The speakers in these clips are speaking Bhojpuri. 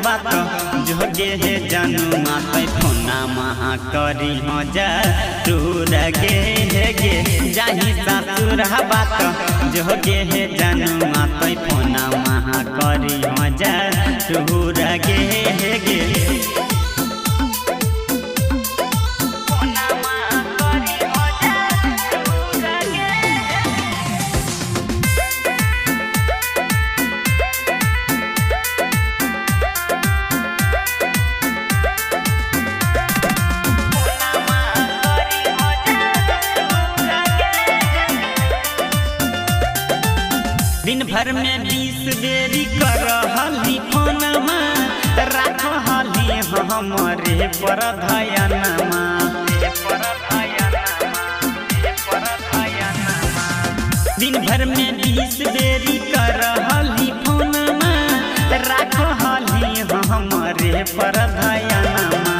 बात जोगे हे जानू माते फोना महा करी हो जा दूर गे गे जाही ससुर बात जोगे हे जानू माते फोना महा करी हो जा दूर गे गे दिन भर में 20 बेरी कर हली फोनमा राख हली हमरे पर धयनमा दिन भर में 20 बेरी कर हली फोनमा राख हली हमरे पर धयनमा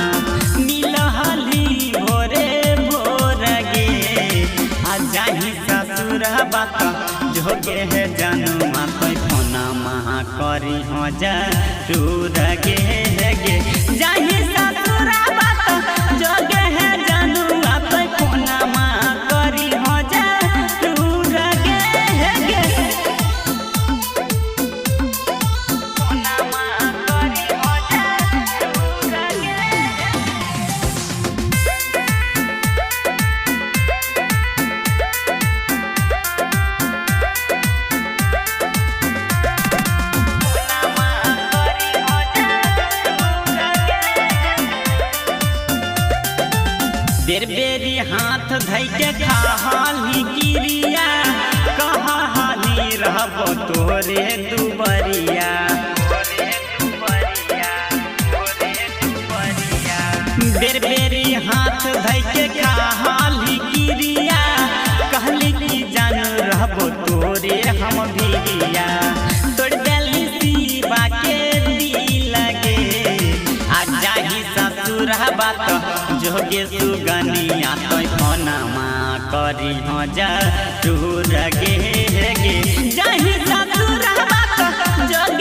मिल हली भोरे भोर गे आ जाही ससुर बात जोगे है जानू माते फोना महा करी हो जा दूर गे गे जाही ससुर बात जोगे है जानू माते फोना महा करी हो जा दूर गे गे फोना महा करी हो जा दूर गे बेर बेरी हाथ धइ के खाली गिरिया कहा हाली रहबो तोरे दुबरिया बेर बेरी हाथ धइ के खाली गिरिया कहली कि जानू रहबो तोरे हम भिरिया तोड़ देली शिवा के दिल गे आ जाही ससुर बात जोगे सुगनिया तो फोना माँ करी हो जा दूर गे गे जाही ससुर बात जोगे